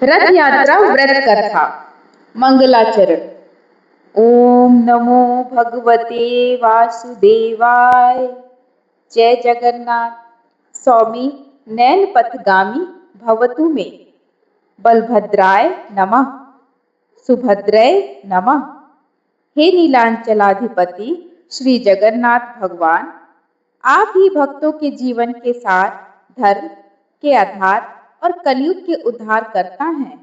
रथ यात्रा व्रत कथा मंगलाचरण। ओम नमो भगवते वासुदेवाय। जय जगन्नाथ। स्वामी नैन पथगामी भवतु मे। बलभद्राय नमः। सुभद्रय नमः। हे नीलांचलाधिपति श्री जगन्नाथ भगवान, आप ही भक्तों के जीवन के सार, धर्म के आधार और कलयुग के उद्धार करता हैं।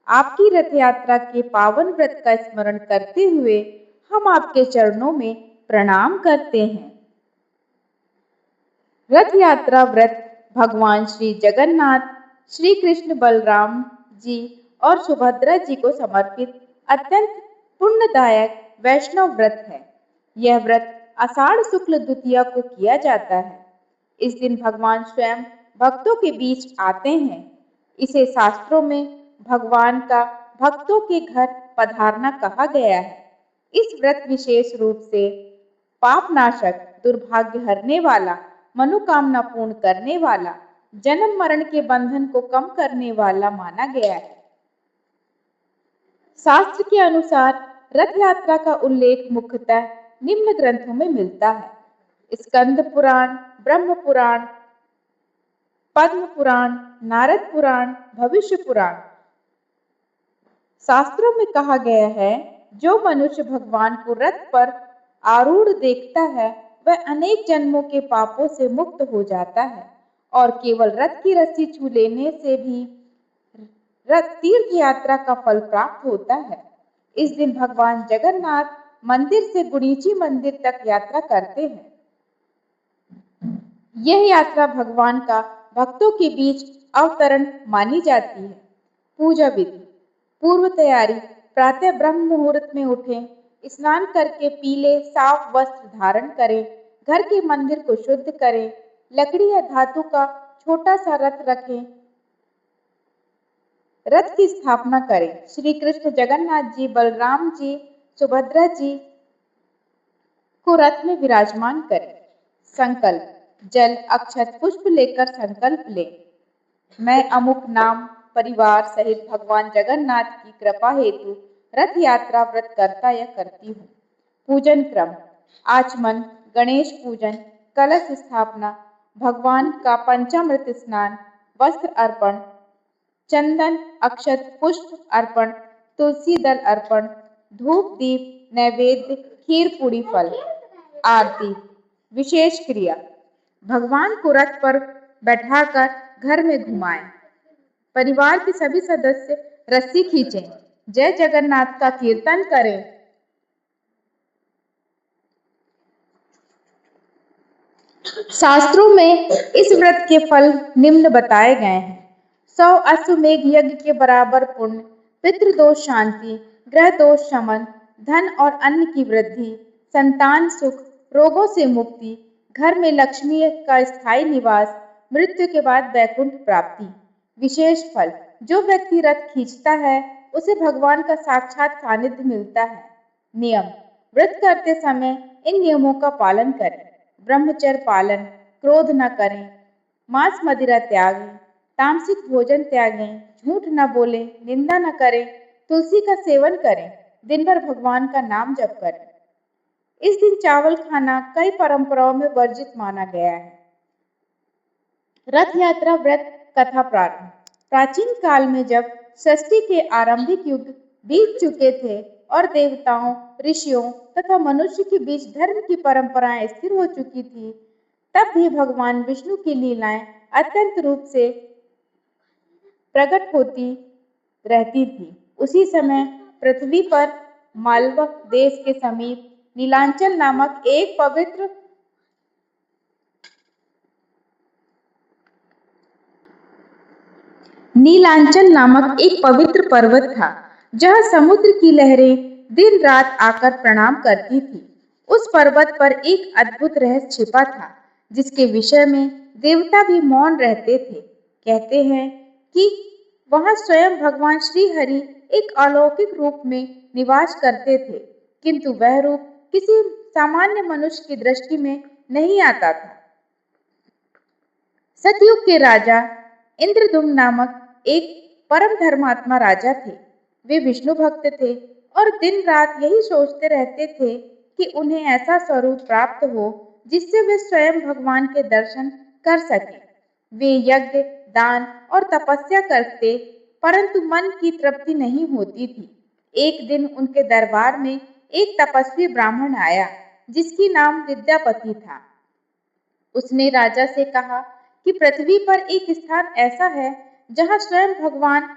आपकी रथ यात्रा के पावन व्रत का स्मरण करते हुए हम आपके चरणों में प्रणाम करते हैं। रथ यात्रा व्रत भगवान श्री जगन्नाथ, श्री कृष्ण बलराम जी और सुभद्रा जी को समर्पित अत्यंत पुण्यदायक वैष्णव व्रत है। यह व्रत आषाढ़ शुक्ल द्वितीया को किया जाता है। इस दिन भगवान स्वयं भक्तों के बीच आते हैं। इसे शास्त्रों में भगवान का भक्तों के घर पधारना कहा गया है। इस व्रत विशेष रूप से पापनाशक, दुर्भाग्य हरने वाला, मनोकामना पूर्ण करने वाला, जन्म मरण के बंधन को कम करने वाला माना गया है। शास्त्र के अनुसार रथ यात्रा का उल्लेख मुख्यतः निम्न ग्रंथों में मिलता है: स्कंद पुराण, ब्रह्म पुराण, पद्म पुराण, नारद पुराण, भविष्य पुराण। शास्त्रों में कहा गया है, जो मनुष्य भगवान को रथ पर आरूढ़ देखता है वह अनेक जन्मों के पापों से मुक्त हो जाता है और केवल रथ की रस्सी छू लेने से भी रथ तीर्थ यात्रा का फल प्राप्त होता है। इस दिन भगवान जगन्नाथ मंदिर से गुणिची मंदिर तक यात्रा करते हैं। यह यात्रा भगवान का भक्तों के बीच अवतरण मानी जाती है। पूजा विधि: पूर्व तैयारी: प्रातः ब्रह्म मुहूर्त में उठें, स्नान करके पीले साफ वस्त्र धारण करें, घर के मंदिर को शुद्ध करें, लकड़ी या धातु का छोटा सा रथ रखें, रथ की स्थापना करें। श्री कृष्ण जगन्नाथ जी, बलराम जी, सुभद्रा जी को रथ में विराजमान करें। संकल्प: जल, अक्षत, पुष्प लेकर संकल्प लें। मैं अमुक नाम परिवार सहित भगवान जगन्नाथ की कृपा हेतु रथ यात्रा व्रत करता या करती हूँ। पूजन क्रम: आचमन, गणेश पूजन, कलश स्थापना, भगवान का पंचामृत स्नान, वस्त्र अर्पण, चंदन, अक्षत, पुष्प अर्पण, तुलसी दल अर्पण, धूप दीप नैवेद्य, खीर पूरी फल। आरती: विशेष क्रिया: भगवान को रथ पर बैठाकर घर में घुमाएं। परिवार के सभी सदस्य रस्सी खींचें, जय जगन्नाथ का कीर्तन करें। शास्त्रों में इस व्रत के फल निम्न बताए गए हैं: 100 अश्वमेघ यज्ञ के बराबर पुण्य, पितृदोष शांति, ग्रह दोष शमन, धन और अन्न की वृद्धि, संतान सुख, रोगों से मुक्ति, घर में लक्ष्मी का स्थायी निवास, मृत्यु के बाद वैकुंठ प्राप्ति। विशेष फल: जो व्यक्ति रथ खींचता है उसे भगवान का साक्षात सानिध्य मिलता है। नियम: व्रत करते समय इन नियमों का पालन करें। ब्रह्मचर्य पालन, क्रोध न करें, मांस मदिरा त्यागें, तामसिक भोजन त्यागें, झूठ न बोलें, निंदा न करें, तुलसी का सेवन करें, दिन भर भगवान का नाम जप करें। इस दिन चावल खाना कई परंपराओं में वर्जित माना गया है। रथ यात्रा व्रत कथा प्रारंभ: प्राचीन काल में जब सृष्टि के आरंभिक युग बीत चुके थे और देवताओं, ऋषियों तथा मनुष्य के बीच धर्म की परंपराएं स्थिर हो चुकी थी, तब भी भगवान विष्णु की लीलाएं अत्यंत रूप से प्रकट होती रहती थी। उसी समय पृथ्वी पर मालव देश के समीप नीलांचल नामक एक पवित्र पर्वत था, जहाँ समुद्र की लहरें दिन रात आकर प्रणाम करती थी। उस पर्वत पर एक अद्भुत रहस्य छिपा था, जिसके विषय में देवता भी मौन रहते थे। कहते हैं कि वहाँ स्वयं भगवान श्री हरि एक अलौकिक रूप में निवास करते थे, किंतु वह रूप किसी सामान्य मनुष्य की दृष्टि में नहीं आता था। सतयुग के राजा इंद्रदुम्न नामक एक परम धर्मात्मा राजा थे। वे विष्णु भक्त थे और दिन रात यही सोचते रहते थे कि उन्हें ऐसा स्वरूप प्राप्त हो जिससे वे स्वयं भगवान के दर्शन कर सकें। वे यज्ञ, दान और तपस्या करते, परंतु मन की तृप्ति नहीं होती थी। एक दिन उनके दरबार में एक तपस्वी ब्राह्मण आया, जिसकी नाम विद्यापति था। उसने राजा से कहा कि पृथ्वी पर एक स्थान ऐसा है जहाँ स्वयं भगवान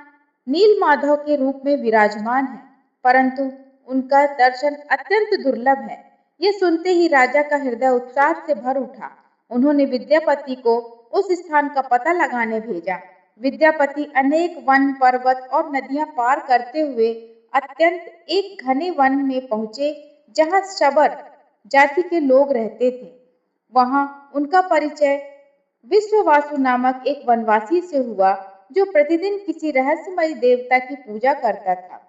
नील माधव के रूप में विराजमान है, परंतु उनका दर्शन अत्यंत दुर्लभ है। यह सुनते ही राजा का हृदय उत्साह से भर उठा। उन्होंने विद्यापति को उस स्थान का पता लगाने भेजा। विद्यापति अनेक वन, पर्वत और नदियां पार करते हुए अत्यंत एक घने वन में पहुंचे, जहां शबर जाति के लोग रहते थे। वहां उनका परिचय विश्ववासु नामक एक वनवासी से हुआ, जो प्रतिदिन किसी रहस्यमयी देवता की पूजा करता था।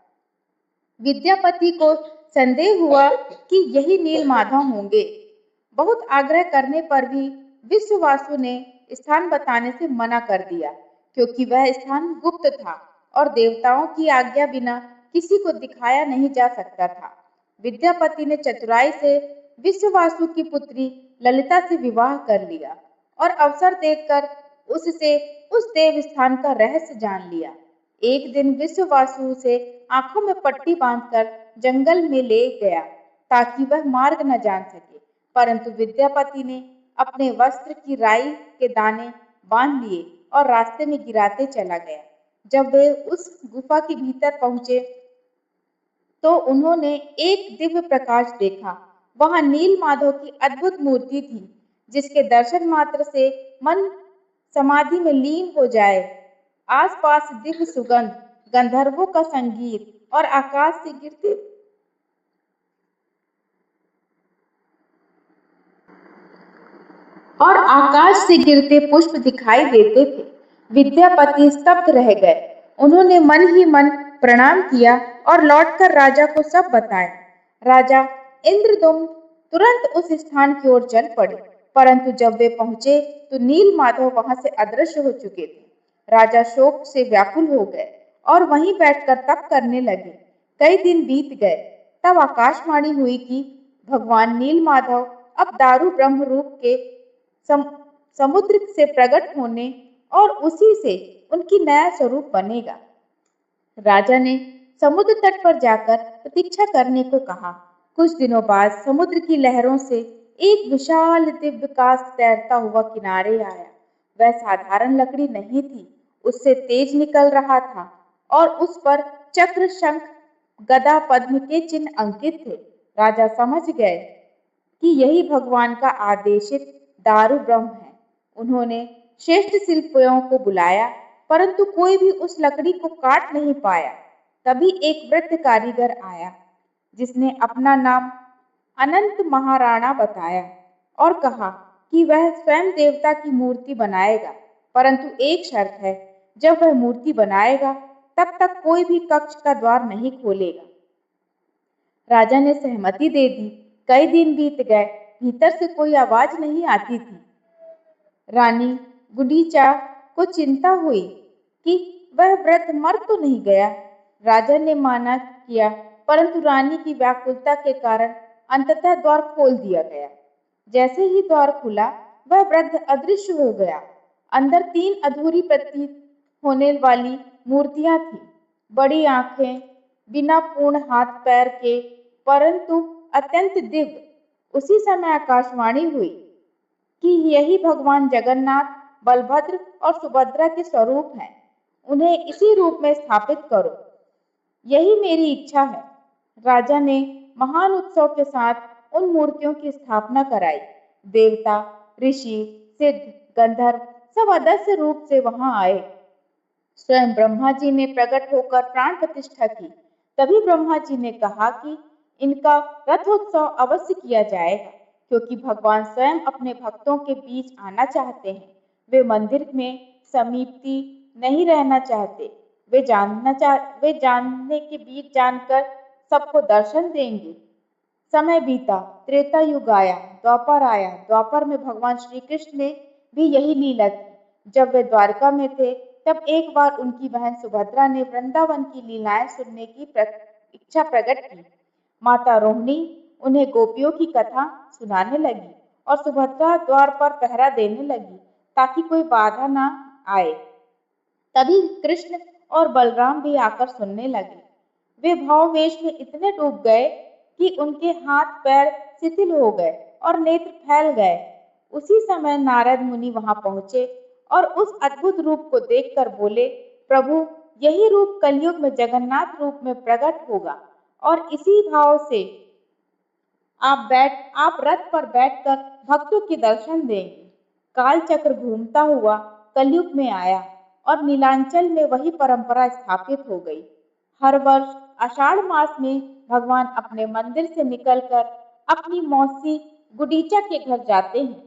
विद्यापति को संदेह हुआ कि यही नीलमाधव होंगे। बहुत आग्रह करने पर भी विश्ववासु ने स्थान बताने से मना कर दिया, क्योंकि वह स्थान गुप्त था और देवताओं की आज्ञा बिना किसी को दिखाया नहीं जा सकता था। विद्यापति ने चतुराई से विश्ववासु की पुत्री ललिता से विवाह कर लिया और अवसर देखकर उससे उस देव स्थान का रहस्य जान लिया। एक दिन विश्ववासु उसे आंखों में पट्टी बांधकर जंगल में ले गया, ताकि वह मार्ग न जान सके, परंतु विद्यापति ने अपने वस्त्र की राई के दाने बांध लिए और रास्ते में गिराते चला गया। जब वे उस गुफा के भीतर पहुंचे तो उन्होंने एक दिव्य प्रकाश देखा। वहां नील माधव की अद्भुत मूर्ति थी, जिसके दर्शन मात्र से मन समाधि में लीन हो जाए। आसपास दिव्य सुगंध, गंधर्वों का संगीत और आकाश से गिरते पुष्प दिखाई देते थे। विद्यापति स्तब्ध रह गए। उन्होंने मन ही मन प्रणाम किया और लौटकर राजा को सब बताया। राजा इंद्रदुम्न तुरंत उस स्थान की ओर चल पड़े, परंतु जब वे पहुंचे तो नील माधव वहां से अदृश्य हो चुके थे। राजा शोक से व्याकुल हो गए और वहीं बैठकर तप करने लगे। कई दिन बीत गए, तब आकाशवाणी हुई कि भगवान नील माधव अब दारू ब्रह्म रूप के सम, समुद्र से प्रकट होने और उसी से उनकी नया स्वरूप बनेगा। राजा ने समुद्र तट पर जाकर प्रतीक्षा करने को कहा। कुछ दिनों बाद समुद्र की लहरों से एक विशाल दिव्य काष्ठ तैरता हुआ किनारे आया। वह साधारण लकड़ी नहीं थी, उससे तेज निकल रहा था और उस पर चक्र, शंख, गदा, पद्म के चिन्ह अंकित थे। राजा समझ गए कि यही भगवान का आदेशित दारू ब्रह्म है। उन्होंने श्रेष्ठ शिल्पियों को बुलाया, परंतु कोई भी उस लकड़ी को काट नहीं पाया। तभी एक वृद्ध कारीगर आया, जिसने अपना नाम अनंत महाराणा बताया और कहा कि वह स्वयं देवता की मूर्ति बनाएगा, परंतु एक शर्त है, जब वह मूर्ति बनाएगा तब तक कोई भी कक्ष का द्वार नहीं खोलेगा। राजा ने सहमति दे दी। कई दिन बीत गए, भीतर से कोई आवाज नहीं आती थी। रानी गुडीचा को चिंता हुई कि वह वृद्ध मर तो नहीं गया। राजा ने माना किया, परंतु रानी की व्याकुलता के कारण अंततः द्वार खोल दिया गया। जैसे ही द्वार खुला, वह वृद्ध अदृश्य हो गया। अंदर 3 अधूरी प्रतीत होने वाली मूर्तियां थीं। बड़ी आंखें, बिना पूर्ण हाथ पैर के, परंतु अत्यंत दिव्य। उसी समय आकाशवाणी हुई कि यही भगवान जगन्नाथ, बलभद्र और सुभद्रा के स्वरूप हैं। उन्हें इसी रूप में स्थापित करो, यही मेरी इच्छा है। राजा ने महान उत्सव के साथ उन मूर्तियों की स्थापना कराई। देवता, ऋषि, सिद्ध, गंधर्व सब अदृश्य रूप से वहां आए। स्वयं ब्रह्मा जी ने प्रकट होकर प्राण प्रतिष्ठा की। तभी ब्रह्मा जी ने कहा कि इनका रथोत्सव अवश्य किया जाएगा, क्योंकि भगवान स्वयं अपने भक्तों के बीच आना चाहते हैं। वे मंदिर में समीपती नहीं रहना चाहते। वे जानने के बीच जानकर सबको दर्शन देंगे। समय बीता, त्रेता युग आया, द्वापर आया। द्वापर में भगवान श्री कृष्ण ने भी यही लीला की। जब वे द्वारका में थे, तब एक बार उनकी बहन सुभद्रा ने वृंदावन की लीलाएं सुनने की इच्छा प्रकट की। माता रोहिणी उन्हें गोपियों की कथा सुनाने लगी और सुभद्रा द्वार पर पहरा देने लगी ताकि कोई बाधा न आए। तभी कृष्ण और बलराम भी आकर सुनने लगे। वे भावावेश में इतने डूब गए कि उनके हाथ पैर शिथिल हो गए और नेत्र फैल गए। उसी समय नारद मुनि वहां पहुंचे और उस अद्भुत रूप को देखकर बोले, प्रभु, यही रूप कलयुग में जगन्नाथ रूप में प्रकट होगा और इसी भाव से आप रथ पर बैठकर भक्तों के दर्शन देंगे। काल चक्र घूमता हुआ कलयुग में आया और नीलांचल में वही परंपरा स्थापित हो गई। हर वर्ष आषाढ़ मास में भगवान अपने मंदिर से निकलकर अपनी मौसी गुडीचा के घर जाते हैं।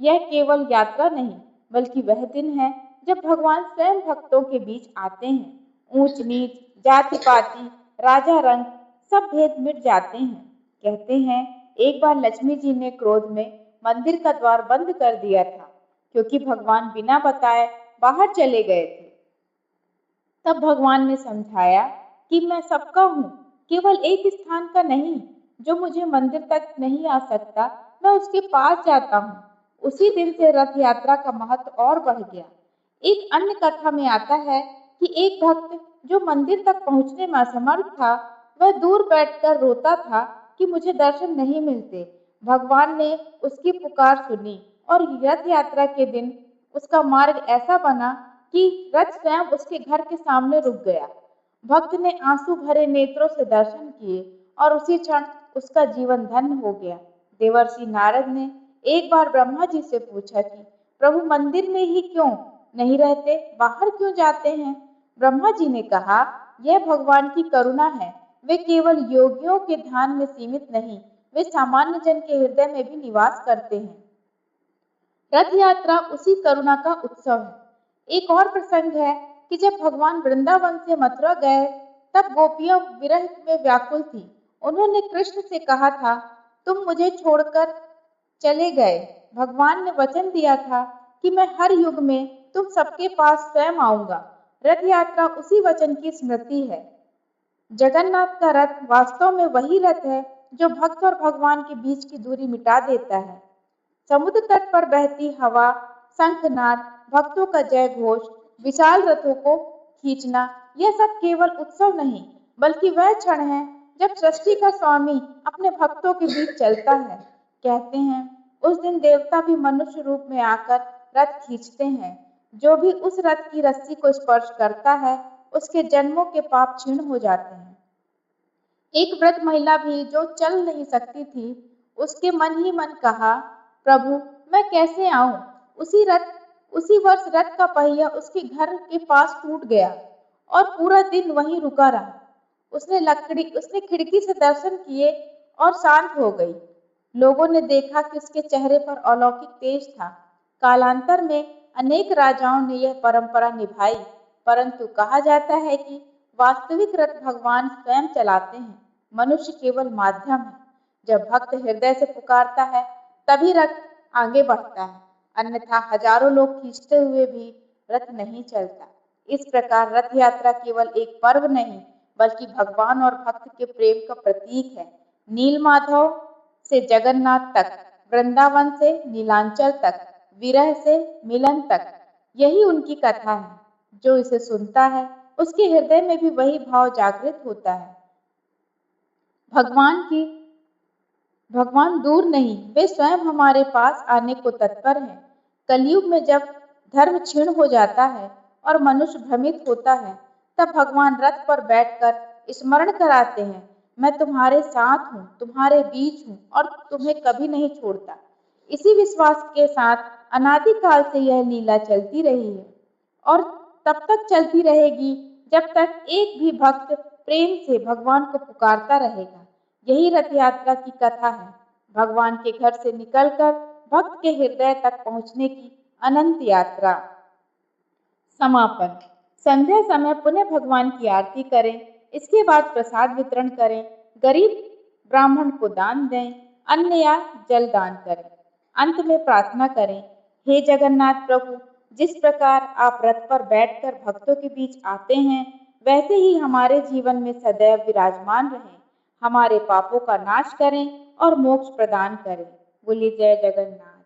यह केवल यात्रा नहीं, बल्कि वह दिन है जब भगवान स्वयं भक्तों के बीच आते हैं। ऊंच नीच, जाति पाति, राजा रंग, सब भेद मिट जाते हैं। कहते हैं, एक बार लक्ष्मी जी ने क्रोध में मंदिर का द्वार बंद कर दिया था, क्योंकि भगवान बिना बताए बाहर चले गए थे। तब भगवान ने समझाया कि मैं सबका हूँ, केवल एक स्थान का नहीं। जो मुझे मंदिर तक नहीं आ सकता, मैं उसके पास जाता हूँ। उसी दिन से रथ यात्रा का महत्व और बढ़ गया। एक अन्य कथा में आता है कि एक भक्त जो मंदिर तक पहुँचने में असमर्थ था, वह दूर बैठकर रोता था कि मुझे दर्शन नहीं मिलते। भगवान ने उसकी पुकार सुनी और रथ यात्रा के दिन उसका मार्ग ऐसा बना कि रथ स्वयं उसके घर के सामने रुक गया। भक्त ने आंसू भरे नेत्रों से दर्शन किए और उसी क्षण उसका जीवन धन्य हो गया। देवर्षि नारद ने एक बार ब्रह्मा जी से पूछा कि प्रभु मंदिर में ही क्यों नहीं रहते, बाहर क्यों जाते हैं? ब्रह्मा जी ने कहा, यह भगवान की करुणा है। वे केवल योगियों के ध्यान में सीमित नहीं, वे सामान्य जन के हृदय में भी निवास करते हैं। रथ यात्रा उसी करुणा का उत्सव है। एक और प्रसंग है कि जब भगवान वृंदावन से मथुरा गए, तब गोपियां विरह में व्याकुल थी। उन्होंने कृष्ण से कहा था, तुम मुझे छोड़कर चले गए। भगवान ने वचन दिया था कि मैं हर युग में तुम सबके पास स्वयं आऊंगा। रथ यात्रा उसी वचन की स्मृति है। जगन्नाथ का रथ वास्तव में वही रथ है जो भक्त और भगवान के बीच की दूरी मिटा देता है। समुद्र तट पर बहती हवा, शंखनाद, भक्तों का जय घोष, विशाल रथों को खींचना, यह सब केवल उत्सव नहीं, बल्कि वह क्षण है जब सृष्टि का स्वामी अपने भक्तों के बीच चलता है। कहते हैं, उस दिन देवता भी मनुष्य रूप में आकर रथ खींचते हैं। जो भी उस रथ की रस्सी को स्पर्श करता है, उसके जन्मों के पाप क्षीण हो जाते हैं। एक वृद्ध महिला भी जो चल नहीं सकती थी, उसके मन ही मन कहा, प्रभु, मैं कैसे आऊं? उसी वर्ष रथ का पहिया उसके घर के पास टूट गया और पूरा दिन वहीं रुका रहा। उसने खिड़की से दर्शन किए और शांत हो गई। लोगों ने देखा कि उसके चेहरे पर अलौकिक तेज था। कालांतर में अनेक राजाओं ने यह परंपरा निभाई, परंतु कहा जाता है कि वास्तविक रथ भगवान स्वयं चलाते हैं, मनुष्य केवल माध्यम है। जब भक्त हृदय से पुकारता है, तभी रथ आगे बढ़ता है, अन्यथा हजारों लोग खींचते हुए भी रथ नहीं चलता। इस प्रकार रथ यात्रा केवल एक पर्व नहीं, बल्कि भगवान और भक्त के प्रेम का प्रतीक है। नील माधव से जगन्नाथ तक, वृंदावन से नीलांचल तक, विरह से मिलन तक, यही उनकी कथा है। जो इसे सुनता है, उसके हृदय में भी वही भाव जागृत होता है। भगवान दूर नहीं, वे स्वयं हमारे पास आने को तत्पर हैं। कलयुग में जब धर्म क्षीण हो जाता है और मनुष्य भ्रमित होता है, तब भगवान रथ पर बैठकर स्मरण कराते हैं, मैं तुम्हारे साथ हूँ, तुम्हारे बीच हूँ और तुम्हें कभी नहीं छोड़ता। इसी विश्वास के साथ अनादिकाल से यह लीला चलती रही है और तब तक चलती रहेगी जब तक एक भी भक्त प्रेम से भगवान को पुकारता रहेगा। यही रथ यात्रा की कथा है, भगवान के घर से निकलकर भक्त के हृदय तक पहुंचने की अनंत यात्रा। समापन। संध्या समय पुनः भगवान की आरती करें, इसके बाद प्रसाद वितरण करें, गरीब ब्राह्मण को दान दें, अन्न या जल दान करें। अंत में प्रार्थना करें, हे जगन्नाथ प्रभु, जिस प्रकार आप रथ पर बैठकर भक्तों के बीच आते हैं, वैसे ही हमारे जीवन में सदैव विराजमान रहें, हमारे पापों का नाश करें और मोक्ष प्रदान करें। बोलिए जय जगन्नाथ।